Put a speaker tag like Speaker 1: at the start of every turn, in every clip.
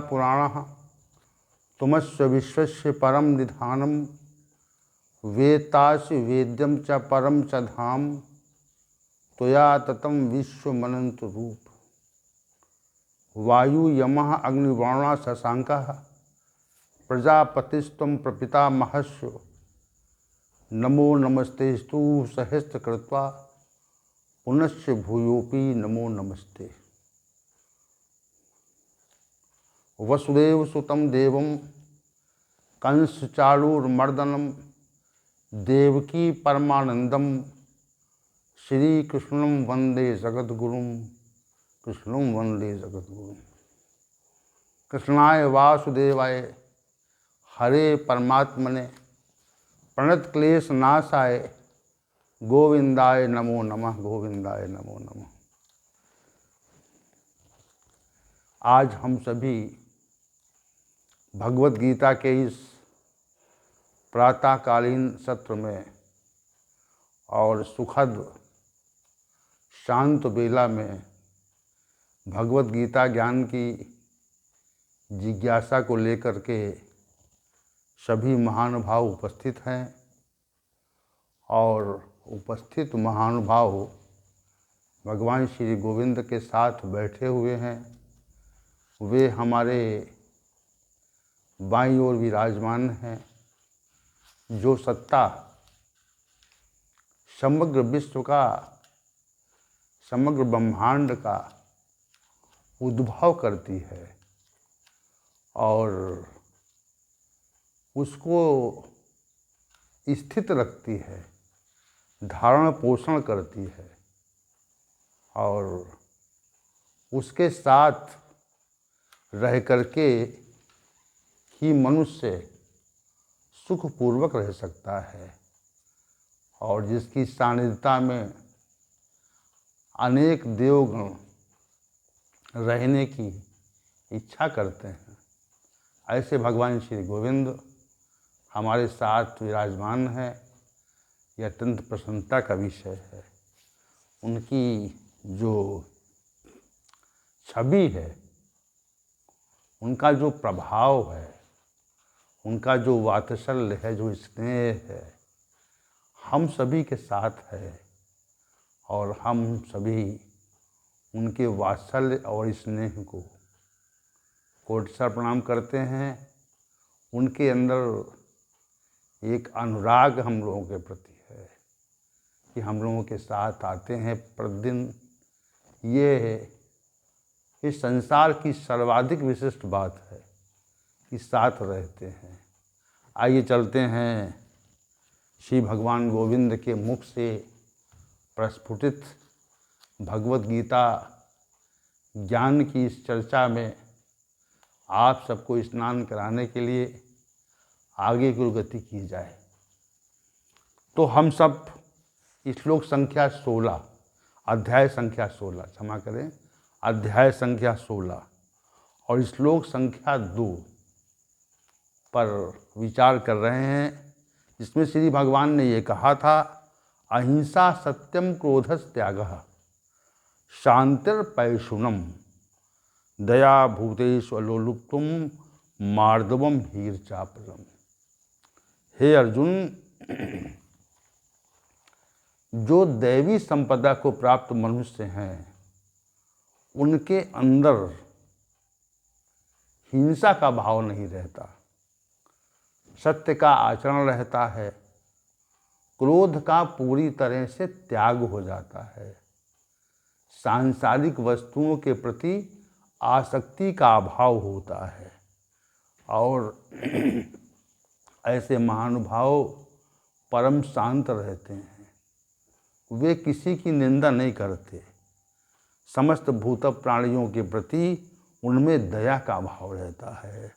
Speaker 1: पुराणः तुमस्य विश्वस्य परम निधानम वेत्तासि वेद्यम च परम च धाम त्वया ततं विश्वमनंत रूप। वायु यमः अग्निवर्णा शशांकः प्रजापतिस्त्वं प्रपितामहस्य नमो नमस्तेस्तु सहस्रकृत्वा पुनश्च भूयोऽपि नमो नमस्ते। वसुदेव सुतं देवं कंसचाणूरमर्दनं देवकी परमानंदम श्री कृष्णं वंदे जगद्गुरुं कृष्णं वंदे जगद्गुरुं। कृष्णाय वासुदेवाय हरे परमात्मने प्रणत क्लेश नाशाय गोविंदाय नमो नमः गोविंदाय नमो नमः। आज हम सभी भगवत गीता के इस प्रातःकालीन सत्र में और सुखद शांत बेला में भगवत गीता ज्ञान की जिज्ञासा को लेकर के सभी महानुभाव उपस्थित हैं और उपस्थित महानुभाव भगवान श्री गोविंद के साथ बैठे हुए हैं। वे हमारे बाईं ओर विराजमान हैं। जो सत्ता समग्र विश्व का, समग्र ब्रह्मांड का उद्भव करती है और उसको स्थित रखती है, धारण पोषण करती है और उसके साथ रह करके ही मनुष्य सुखपूर्वक रह सकता है और जिसकी सानिध्यता में अनेक देवगण रहने की इच्छा करते हैं, ऐसे भगवान श्री गोविंद हमारे साथ विराजमान है। यह अत्यंत प्रसन्नता का विषय है। उनकी जो छवि है, उनका जो प्रभाव है, उनका जो वात्सल्य है, जो स्नेह है, हम सभी के साथ है और हम सभी उनके वात्सल्य और स्नेह को कोटि प्रणाम करते हैं। उनके अंदर एक अनुराग हम लोगों के प्रति है कि हम लोगों के साथ आते हैं प्रतिदिन। ये इस संसार की सर्वाधिक विशिष्ट बात है कि साथ रहते हैं। आइए चलते हैं श्री भगवान गोविंद के मुख से प्रस्फुटित भगवत गीता ज्ञान की इस चर्चा में आप सबको स्नान कराने के लिए आगे की गति की जाए। तो हम सब श्लोक संख्या 16, अध्याय संख्या 16, क्षमा करें, अध्याय संख्या 16 और श्लोक संख्या 2 पर विचार कर रहे हैं, जिसमें श्री भगवान ने ये कहा था, अहिंसा सत्यम क्रोधस त्यागः शांतिर्पैशुनम दया भूतेषु लोलुप्तुम मार्दवम हीरचापलम। हे अर्जुन, जो दैवी संपदा को प्राप्त मनुष्य हैं, उनके अंदर हिंसा का भाव नहीं रहता, सत्य का आचरण रहता है, क्रोध का पूरी तरह से त्याग हो जाता है, सांसारिक वस्तुओं के प्रति आसक्ति का अभाव होता है और ऐसे महानुभाव परम शांत रहते हैं। वे किसी की निंदा नहीं करते। समस्त भूत प्राणियों के प्रति उनमें दया का भाव रहता है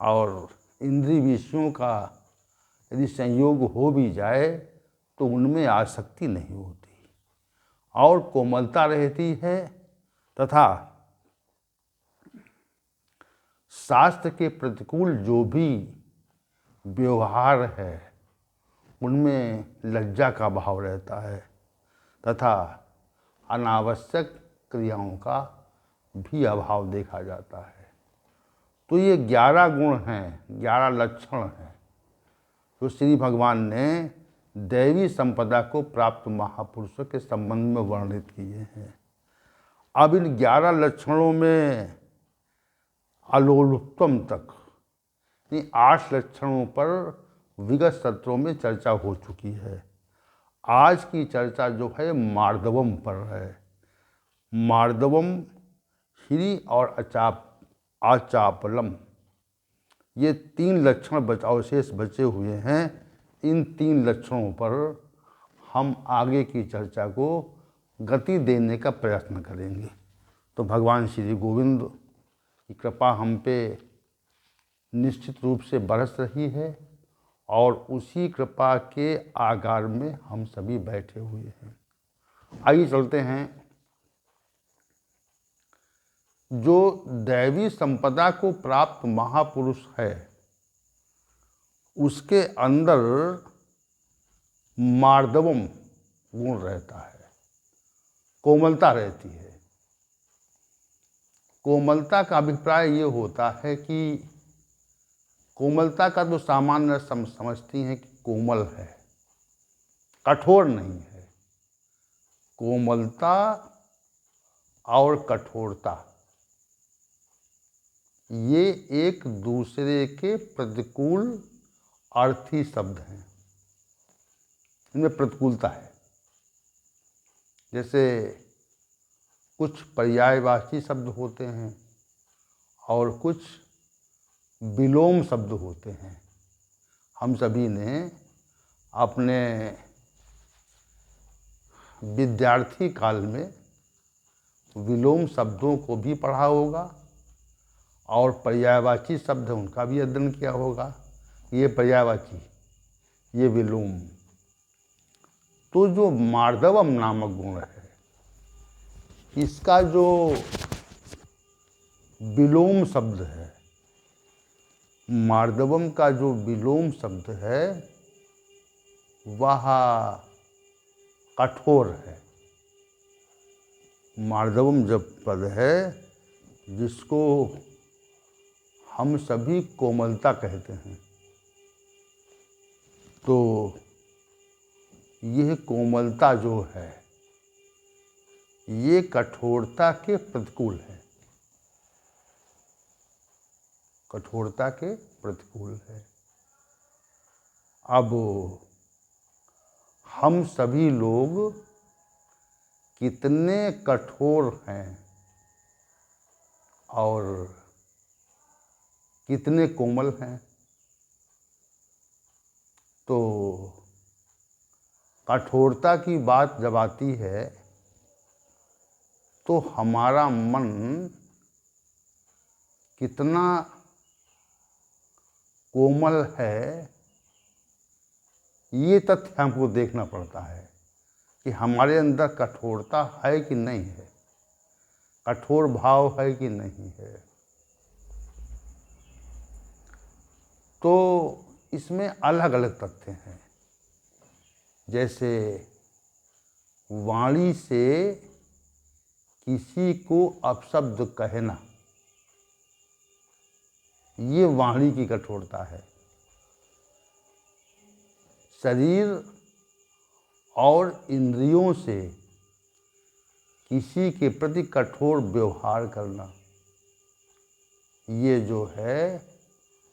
Speaker 1: और इंद्रिय विषयों का यदि संयोग हो भी जाए तो उनमें आसक्ति नहीं होती और कोमलता रहती है तथा शास्त्र के प्रतिकूल जो भी व्यवहार है उनमें लज्जा का भाव रहता है तथा अनावश्यक क्रियाओं का भी अभाव देखा जाता है। तो ये 11 गुण हैं, 11 लक्षण हैं जो श्री भगवान ने दैवी संपदा को प्राप्त महापुरुषों के संबंध में वर्णित किए हैं। अब इन 11 लक्षणों में अलोलुप्तम तक इन 8 लक्षणों पर विगत सत्रों में चर्चा हो चुकी है। आज की चर्चा जो है मार्दवम पर है। मार्दवम, श्री और आचापलम, ये 3 लक्षण अवशेष बचे हुए हैं। इन 3 लक्षणों पर हम आगे की चर्चा को गति देने का प्रयत्न करेंगे। तो भगवान श्री गोविंद की कृपा हम पे निश्चित रूप से बरस रही है और उसी कृपा के आगार में हम सभी बैठे हुए हैं। आइए चलते हैं। जो दैवी संपदा को प्राप्त महापुरुष है उसके अंदर मार्दवम गुण रहता है, कोमलता रहती है। कोमलता का अभिप्राय ये होता है कि कोमलता का तो सामान्य समझती हैं कि कोमल है, कठोर नहीं है। कोमलता और कठोरता ये एक दूसरे के प्रतिकूल अर्थी शब्द हैं, इनमें प्रतिकूलता है। जैसे कुछ पर्यायवाची शब्द होते हैं और कुछ विलोम शब्द होते हैं। हम सभी ने अपने विद्यार्थी काल में विलोम शब्दों को भी पढ़ा होगा और पर्यायवाची शब्द उनका भी अध्ययन किया होगा। ये पर्यायवाची, ये विलोम। तो जो मार्दवम नामक गुण है, इसका जो विलोम शब्द है, मार्दवम का जो विलोम शब्द है वह कठोर है। मार्दवम जब पद है जिसको हम सभी कोमलता कहते हैं, तो यह कोमलता जो है ये कठोरता के प्रतिकूल है, कठोरता के प्रतिकूल है। अब हम सभी लोग कितने कठोर हैं और कितने कोमल हैं। तो कठोरता की बात जब आती है तो हमारा मन कितना कोमल है ये तथ्य हमको देखना पड़ता है कि हमारे अंदर कठोरता है कि नहीं है, कठोर भाव है कि नहीं है। तो इसमें अलग अलग तथ्य हैं। जैसे वाणी से किसी को अपशब्द कहना, ये वाणी की कठोरता है। शरीर और इंद्रियों से किसी के प्रति कठोर व्यवहार करना, ये जो है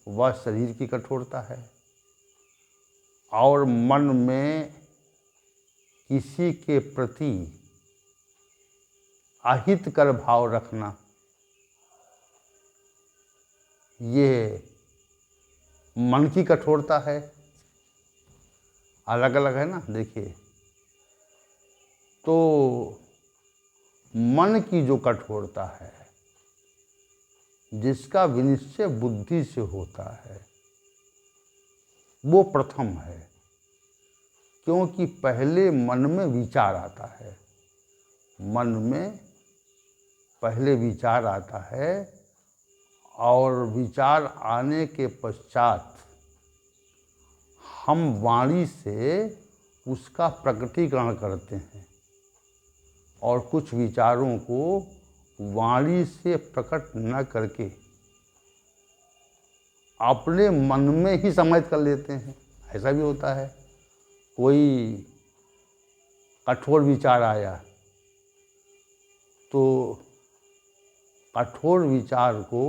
Speaker 1: वह शरीर की कठोरता है। और मन में किसी के प्रति अहितकर भाव रखना, ये मन की कठोरता है। अलग अलग है ना, देखिए। तो मन की जो कठोरता है जिसका विनिश्चय बुद्धि से होता है वो प्रथम है, क्योंकि पहले मन में विचार आता है। मन में पहले विचार आता है और विचार आने के पश्चात हम वाणी से उसका प्रकटीकरण करते हैं और कुछ विचारों को वाणी से प्रकट न करके अपने मन में ही समाहित कर लेते हैं। ऐसा भी होता है, कोई कठोर विचार आया तो कठोर विचार को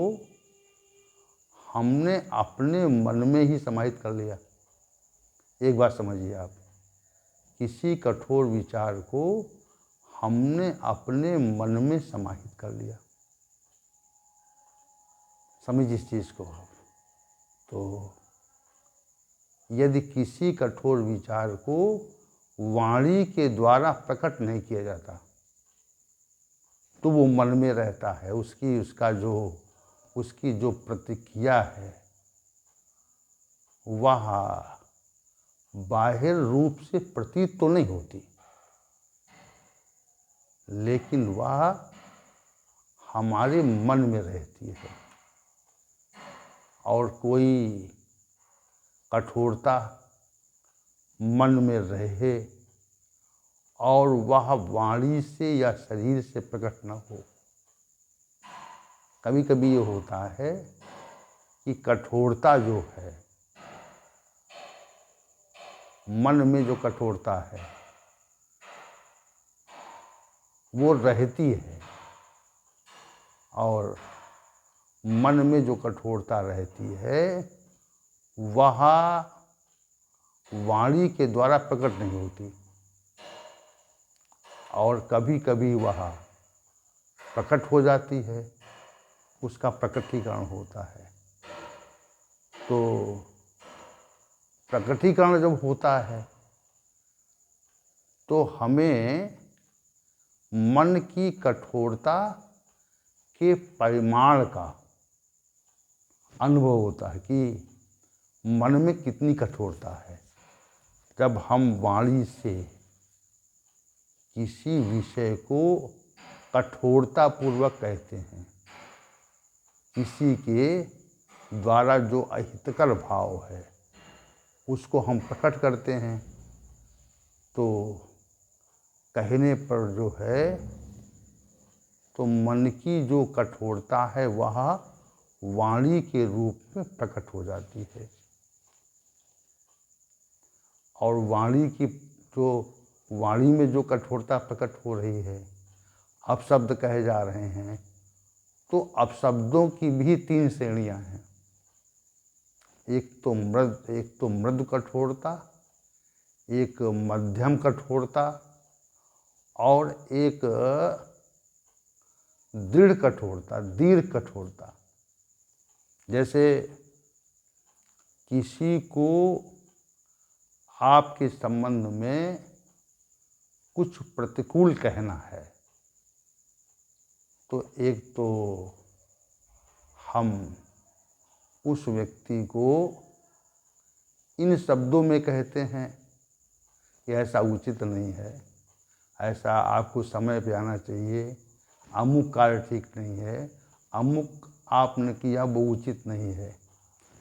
Speaker 1: हमने अपने मन में ही समाहित कर लिया। एक बात समझिए आप, किसी कठोर विचार को हमने अपने मन में समाहित कर लिया। समझिए इस चीज़ को आप। तो यदि किसी कठोर विचार को वाणी के द्वारा प्रकट नहीं किया जाता तो वो मन में रहता है। उसकी जो प्रतिक्रिया है वह बाहिर रूप से प्रतीत तो नहीं होती, लेकिन वह हमारे मन में रहती है। और कोई कठोरता मन में रहे और वह वाणी से या शरीर से प्रकट न हो। कभी कभी ये होता है कि कठोरता जो है, मन में जो कठोरता है वो रहती है, और मन में जो कठोरता रहती है वह वाणी के द्वारा प्रकट नहीं होती, और कभी कभी वह प्रकट हो जाती है, उसका प्रकटीकरण होता है। तो प्रकटीकरण जब होता है तो हमें मन की कठोरता के परिमाण का अनुभव होता है कि मन में कितनी कठोरता है। जब हम वाणी से किसी विषय को कठोरतापूर्वक कहते हैं, किसी के द्वारा जो अहितकर भाव है उसको हम प्रकट करते हैं, तो कहने पर जो है तो मन की जो कठोरता है वह वाणी के रूप में प्रकट हो जाती है। और वाणी में जो कठोरता प्रकट हो रही है, अपशब्द कहे जा रहे हैं, तो अपशब्दों की भी 3 श्रेणियां हैं। एक तो मृदु कठोरता, एक मध्यम कठोरता और एक दृढ़ कठोरता, दीर्घ कठोरता। जैसे किसी को आपके संबंध में कुछ प्रतिकूल कहना है तो एक तो हम उस व्यक्ति को इन शब्दों में कहते हैं कि ऐसा उचित नहीं है, ऐसा आपको समय पे आना चाहिए, अमुक कार्य ठीक नहीं है, अमुक आपने किया वो उचित नहीं है,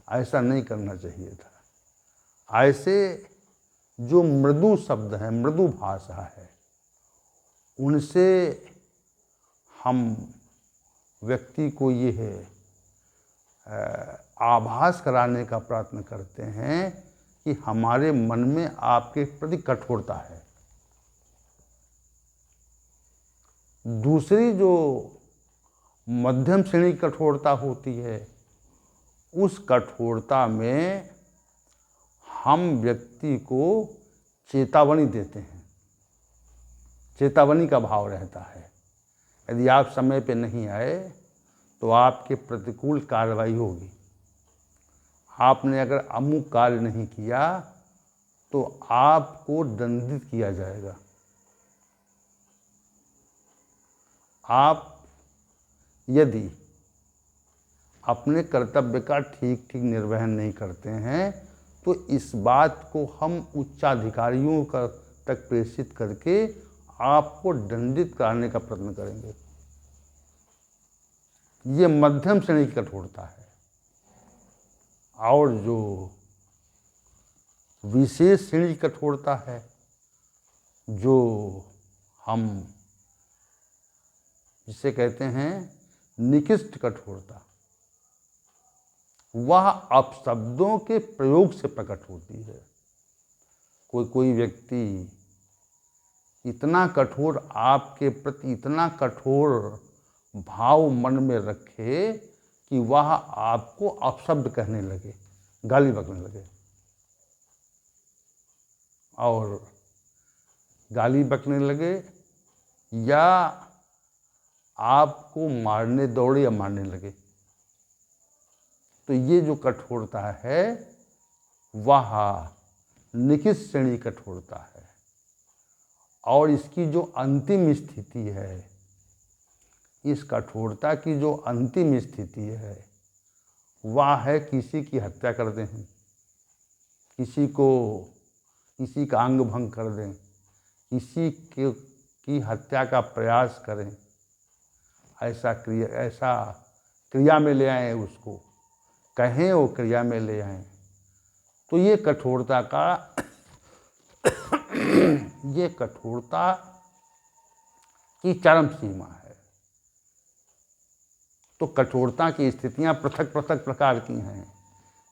Speaker 1: ऐसा नहीं करना चाहिए था। ऐसे जो मृदु शब्द हैं, मृदु भाषा है, उनसे हम व्यक्ति को ये आभास कराने का प्रयत्न करते हैं कि हमारे मन में आपके प्रति कठोरता है। दूसरी जो मध्यम श्रेणी की कठोरता होती है, उस कठोरता में हम व्यक्ति को चेतावनी देते हैं, चेतावनी का भाव रहता है। यदि आप समय पे नहीं आए तो आपके प्रतिकूल कार्रवाई होगी। आपने अगर अमुक कार्य नहीं किया तो आपको दंडित किया जाएगा। आप यदि अपने कर्तव्य का ठीक ठीक निर्वहन नहीं करते हैं तो इस बात को हम उच्चाधिकारियों तक प्रेषित करके आपको दंडित कराने का प्रयत्न करेंगे। ये मध्यम श्रेणी की कठोरता है। और जो विशेष श्रेणी की कठोरता है, जो हम जिसे कहते हैं निकृष्ट कठोरता, वह अपशब्दों के प्रयोग से प्रकट होती है। कोई व्यक्ति इतना कठोर आपके प्रति इतना कठोर भाव मन में रखे कि वह आपको अपशब्द कहने लगे, गाली बकने लगे, और गाली बकने लगे या आपको मारने दौड़े या मारने लगे, तो ये जो कठोरता है वह निकृष्ट श्रेणी कठोरता है। और इसकी जो अंतिम स्थिति है, इस कठोरता की जो अंतिम स्थिति है वह है किसी की हत्या कर दें, किसी का अंग भंग कर दें, किसी की हत्या का प्रयास करें, ऐसा क्रिया में ले आएं, उसको कहें वो क्रिया में ले आएं। तो ये कठोरता की चरम सीमा है। तो कठोरता की स्थितियां पृथक पृथक प्रकार की हैं।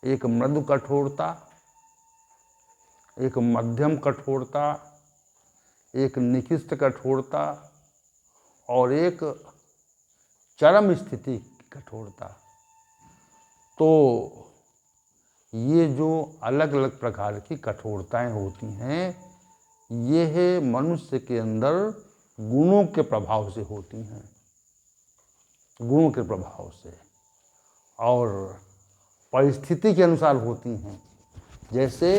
Speaker 1: एक मृदु कठोरता, एक मध्यम कठोरता, एक निकृष्ट कठोरता और एक चरम स्थिति की कठोरता। तो ये जो अलग अलग प्रकार की कठोरताएं होती हैं, ये है मनुष्य के अंदर गुणों के प्रभाव से होती हैं, गुणों के प्रभाव से और परिस्थिति के अनुसार होती हैं। जैसे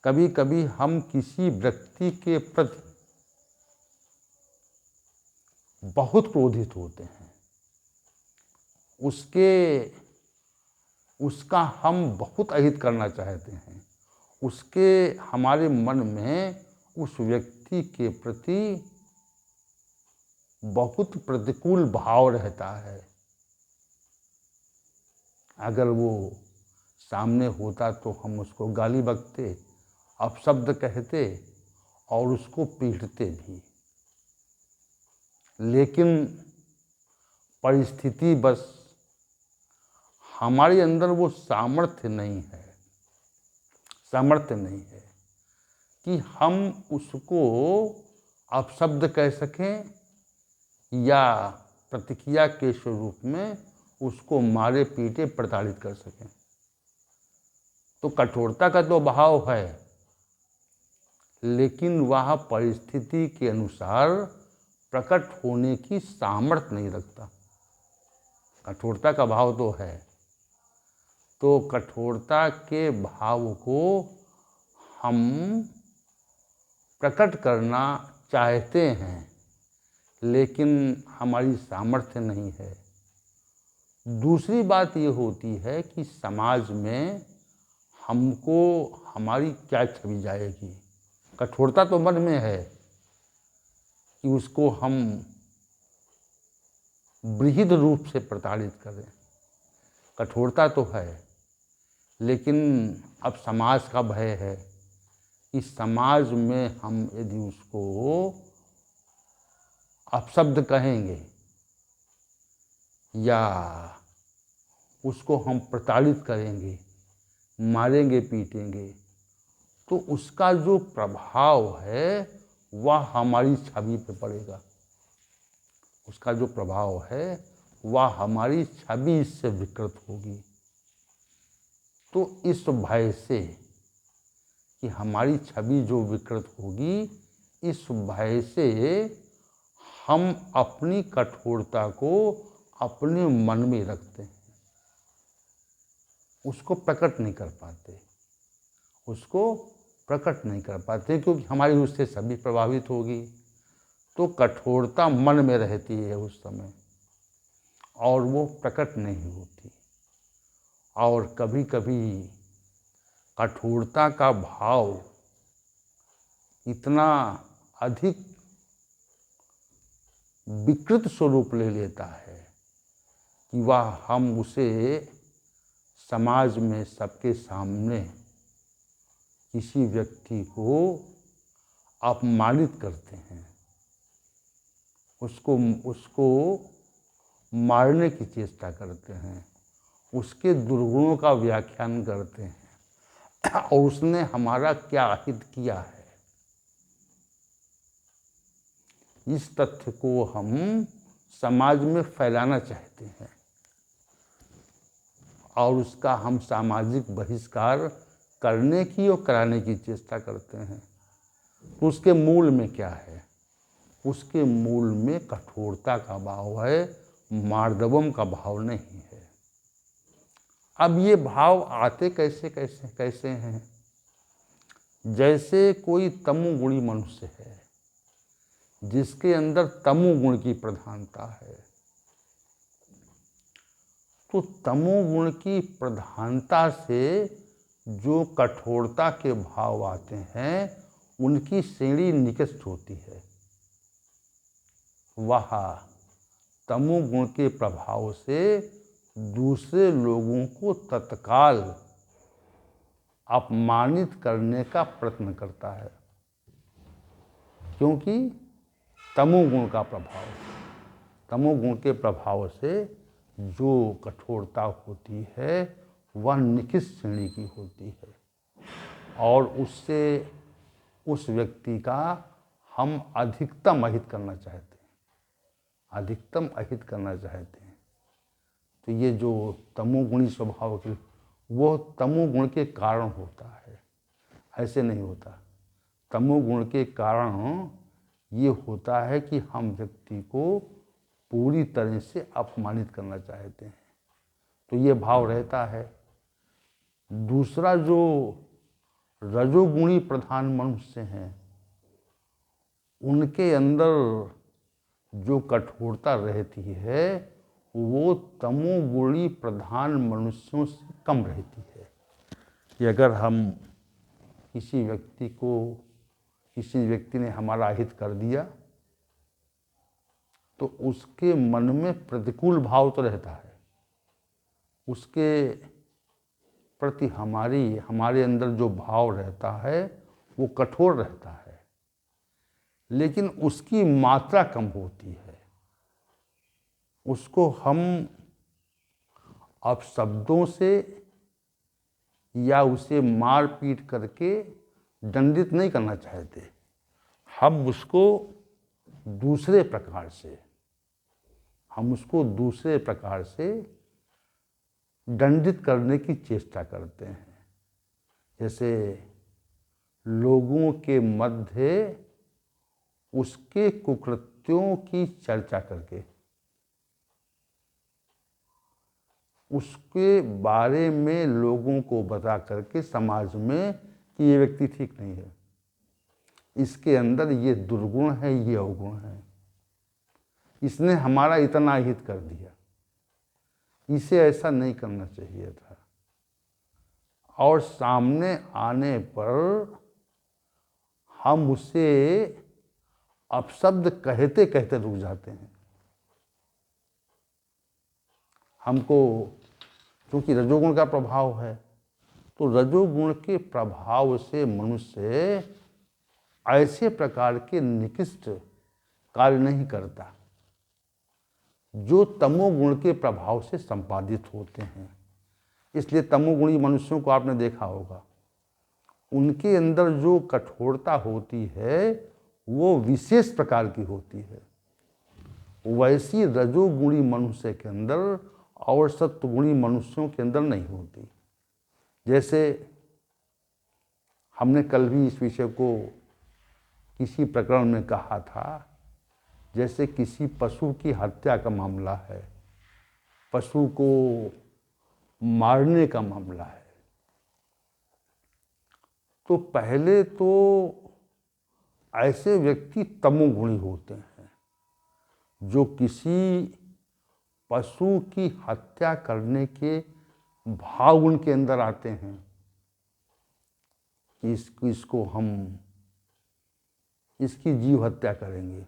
Speaker 1: कभी कभी हम किसी व्यक्ति के प्रति बहुत क्रोधित होते हैं, उसका हम बहुत अहित करना चाहते हैं, उसके हमारे मन में उस व्यक्ति के प्रति बहुत प्रतिकूल भाव रहता है। अगर वो सामने होता तो हम उसको गाली बकते, अपशब्द कहते और उसको पीटते भी, लेकिन परिस्थिति बस हमारे अंदर वो सामर्थ्य नहीं है कि हम उसको अपशब्द कह सकें या प्रतिक्रिया के स्वरूप में उसको मारे पीटे प्रताड़ित कर सकें। तो कठोरता का तो भाव है, लेकिन वह परिस्थिति के अनुसार प्रकट होने की सामर्थ्य नहीं रखता। कठोरता का भाव तो है, तो कठोरता के भाव को हम प्रकट करना चाहते हैं, लेकिन हमारी सामर्थ्य नहीं है। दूसरी बात ये होती है कि समाज में हमको हमारी क्या छवि जाएगी। कठोरता तो मन में है कि उसको हम बृहद रूप से प्रताड़ित करें, कठोरता तो है, लेकिन अब समाज का भय है कि समाज में हम यदि उसको अपशब्द कहेंगे या उसको हम प्रताड़ित करेंगे, मारेंगे पीटेंगे, तो उसका जो प्रभाव है वह हमारी छवि पे पड़ेगा। उसका जो प्रभाव है वह हमारी छवि इससे विकृत होगी। तो इस भय से कि हमारी छवि जो विकृत होगी, इस भय से हम अपनी कठोरता को अपने मन में रखते हैं, उसको प्रकट नहीं कर पाते, क्योंकि हमारी उससे छवि प्रभावित होगी। तो कठोरता मन में रहती है उस समय और वो प्रकट नहीं होती। और कभी कभी कठोरता का भाव इतना अधिक विकृत स्वरूप ले लेता है कि वह हम उसे समाज में सबके सामने किसी व्यक्ति को अपमानित करते हैं, उसको मारने की चेष्टा करते हैं, उसके दुर्गुणों का व्याख्यान करते हैं और उसने हमारा क्या हित किया है, इस तथ्य को हम समाज में फैलाना चाहते हैं और उसका हम सामाजिक बहिष्कार करने की और कराने की चेष्टा करते हैं। तो उसके मूल में क्या है? उसके मूल में कठोरता का भाव है, मार्दवम का भाव नहीं है। अब ये भाव आते कैसे कैसे कैसे हैं? जैसे कोई तमोगुणी मनुष्य है जिसके अंदर तमोगुण की प्रधानता है, तो तमोगुण की प्रधानता से जो कठोरता के भाव आते हैं उनकी श्रेणी निकृष्ट होती है। वह तमोगुण के प्रभाव से दूसरे लोगों को तत्काल अपमानित करने का प्रयत्न करता है, क्योंकि तमोगुण का प्रभाव, तमोगुण के प्रभाव से जो कठोरता होती है वह निकृष्ट श्रेणी की होती है और उससे उस व्यक्ति का हम अधिकतम अहित करना चाहते हैं, अधिकतम अहित करना चाहते हैं। तो ये जो तमोगुणी स्वभाव के, वो तमोगुण के कारण होता है, ऐसे नहीं होता। तमोगुण के कारण ये होता है कि हम व्यक्ति को पूरी तरह से अपमानित करना चाहते हैं, तो ये भाव रहता है। दूसरा जो रजोगुणी प्रधान मनुष्य हैं उनके अंदर जो कठोरता रहती है वो तमोगुणी प्रधान मनुष्यों से कम रहती है। कि अगर हम किसी व्यक्ति ने हमारा हित कर दिया तो उसके मन में प्रतिकूल भाव तो रहता है, उसके प्रति हमारे अंदर जो भाव रहता है वो कठोर रहता है, लेकिन उसकी मात्रा कम होती है। उसको हम अपशब्दों से या उसे मार पीट करके दंडित नहीं करना चाहते, हम उसको दूसरे प्रकार से दंडित करने की चेष्टा करते हैं। जैसे लोगों के मध्य उसके कुकृत्यों की चर्चा करके उसके बारे में लोगों को बता करके समाज में कि ये व्यक्ति ठीक नहीं है, इसके अंदर ये दुर्गुण है, ये अवगुण है, इसने हमारा इतना हित कर दिया, इसे ऐसा नहीं करना चाहिए था। और सामने आने पर हम उसे अपशब्द कहते कहते रुक जाते हैं। हमको क्योंकि रजोगुण का प्रभाव है, तो रजोगुण के प्रभाव से मनुष्य ऐसे प्रकार के निकृष्ट कार्य नहीं करता जो तमोगुण के प्रभाव से संपादित होते हैं। इसलिए तमोगुणी मनुष्यों को आपने देखा होगा, उनके अंदर जो कठोरता होती है वो विशेष प्रकार की होती है। वैसी रजोगुणी मनुष्य के अंदर और सत्वगुणी मनुष्यों के अंदर नहीं होती। जैसे हमने कल भी इस विषय को किसी प्रकरण में कहा था, जैसे किसी पशु की हत्या का मामला है, पशु को मारने का मामला है, तो पहले तो ऐसे व्यक्ति तमोगुणी होते हैं जो किसी पशु की हत्या करने के भाव उनके अंदर आते हैं कि इसको हम इसकी जीव हत्या करेंगे।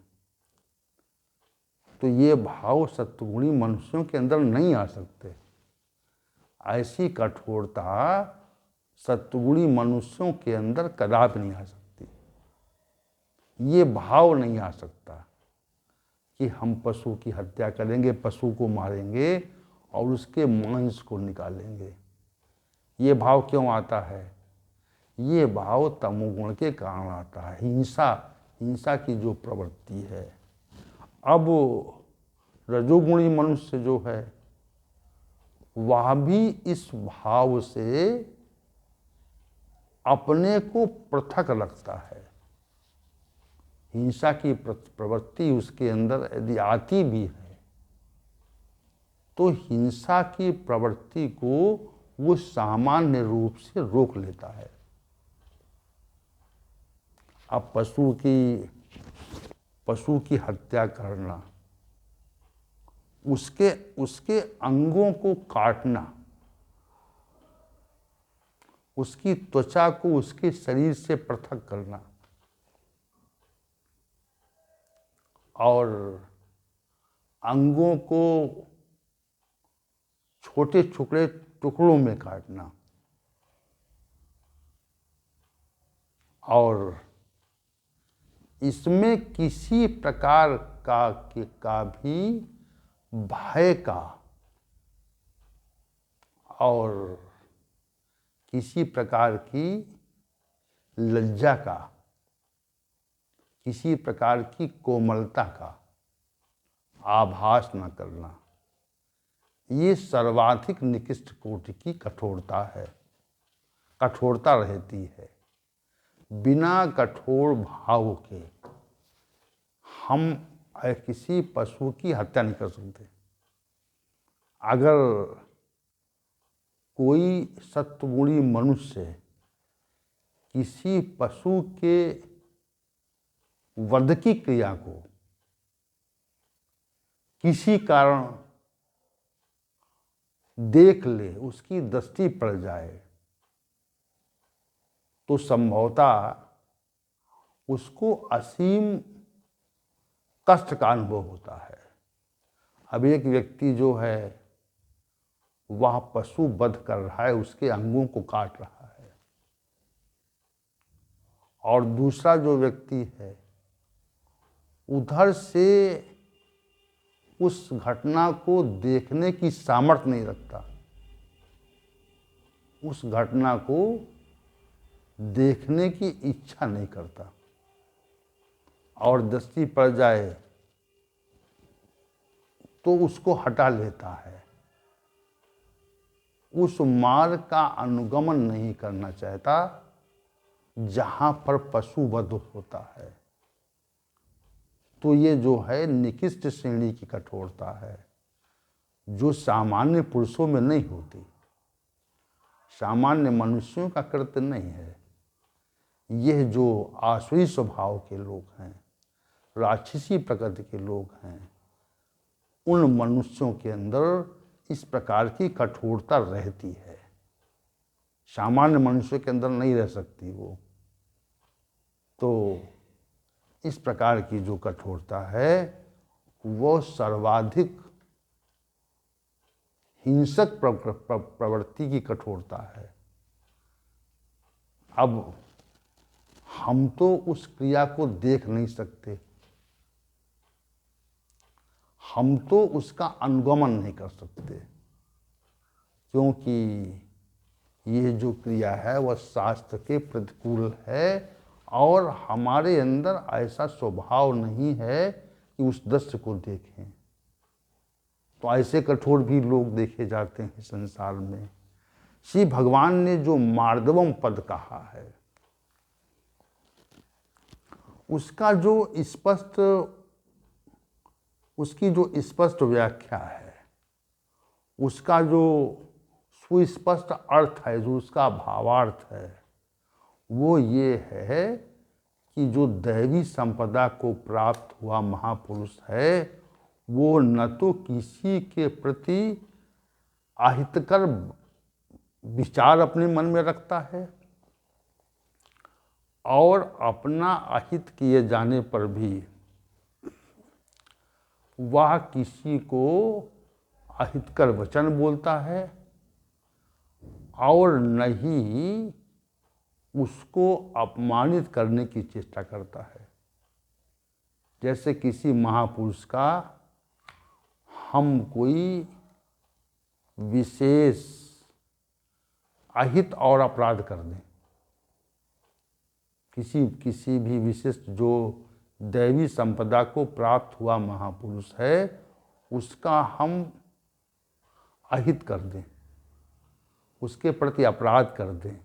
Speaker 1: तो ये भाव सत्वगुणी मनुष्यों के अंदर नहीं आ सकते। ऐसी कठोरता सत्वगुणी मनुष्यों के अंदर कदापि नहीं आ सकती। ये भाव नहीं आ सकता कि हम पशु की हत्या करेंगे, पशु को मारेंगे और उसके मांस को निकालेंगे। ये भाव क्यों आता है? ये भाव तमोगुण के कारण आता है, हिंसा की जो प्रवृत्ति है। अब रजोगुणी मनुष्य जो है वह भी इस भाव से अपने को पृथक रखता है। हिंसा की प्रवृत्ति उसके अंदर यदि आती भी है तो हिंसा की प्रवृत्ति को वो सामान्य रूप से रोक लेता है। अब पशु की हत्या करना, उसके अंगों को काटना, उसकी त्वचा को उसके शरीर से पृथक करना और अंगों को छोटे छोटे टुकड़ों में काटना और इसमें किसी प्रकार का भी भय का और किसी प्रकार की लज्जा का, किसी प्रकार की कोमलता का आभास न करना, ये सर्वाधिक निकृष्ट कोटि की कठोरता है, कठोरता रहती है। बिना कठोर भाव के हम किसी पशु की हत्या नहीं कर सकते। अगर कोई सत्वगुणी मनुष्य किसी पशु के वध की क्रिया को किसी कारण देख ले, उसकी दृष्टि पड़ जाए, तो संभवतः उसको असीम कष्ट का अनुभव होता है। अब एक व्यक्ति जो है वह पशु वध कर रहा है, उसके अंगों को काट रहा है, और दूसरा जो व्यक्ति है उधर से उस घटना को देखने की सामर्थ्य नहीं रखता, उस घटना को देखने की इच्छा नहीं करता, और दृष्टि पड़ जाए तो उसको हटा लेता है। उस मार्ग का अनुगमन नहीं करना चाहता जहां पर पशु वध होता है। तो ये जो है निकृष्ट श्रेणी की कठोरता है, जो सामान्य पुरुषों में नहीं होती, सामान्य मनुष्यों का कृत्य नहीं है। यह जो आसुरी स्वभाव के लोग हैं, राक्षसी प्रकृति के लोग हैं, उन मनुष्यों के अंदर इस प्रकार की कठोरता रहती है। सामान्य मनुष्य के अंदर नहीं रह सकती वो। तो इस प्रकार की जो कठोरता है वो सर्वाधिक हिंसक प्रवृत्ति की कठोरता है। अब हम तो उस क्रिया को देख नहीं सकते, हम तो उसका अनुगमन नहीं कर सकते, क्योंकि ये जो क्रिया है वह शास्त्र के प्रतिकूल है और हमारे अंदर ऐसा स्वभाव नहीं है कि उस दृश्य को देखें। तो ऐसे कठोर भी लोग देखे जाते हैं संसार में। श्री भगवान ने जो मार्दवम पद कहा है उसकी जो स्पष्ट व्याख्या है, उसका जो सुस्पष्ट अर्थ है, जो उसका भावार्थ है, वो ये है कि जो दैवी संपदा को प्राप्त हुआ महापुरुष है वो न तो किसी के प्रति अहितकर विचार अपने मन में रखता है और अपना अहित किए जाने पर भी वह किसी को अहितकर वचन बोलता है और नहीं उसको अपमानित करने की चेष्टा करता है। जैसे किसी महापुरुष का हम कोई विशेष अहित और अपराध कर दें, किसी भी विशिष्ट जो दैवी संपदा को प्राप्त हुआ महापुरुष है उसका हम अहित कर दें, उसके प्रति अपराध कर दें,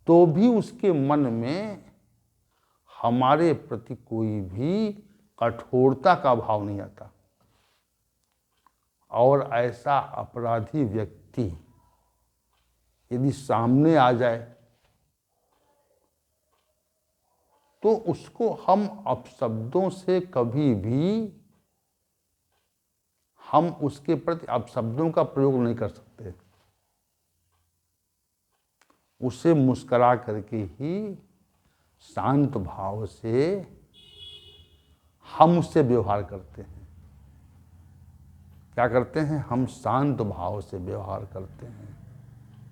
Speaker 1: तो भी उसके मन में हमारे प्रति कोई भी कठोरता का भाव नहीं आता। और ऐसा अपराधी व्यक्ति यदि सामने आ जाए तो उसको हम अपशब्दों से कभी भी, हम उसके प्रति अपशब्दों का प्रयोग नहीं कर सकते। उसे मुस्कुरा करके ही शांत भाव से हम उससे व्यवहार करते हैं। क्या करते हैं? हम शांत भाव से व्यवहार करते हैं।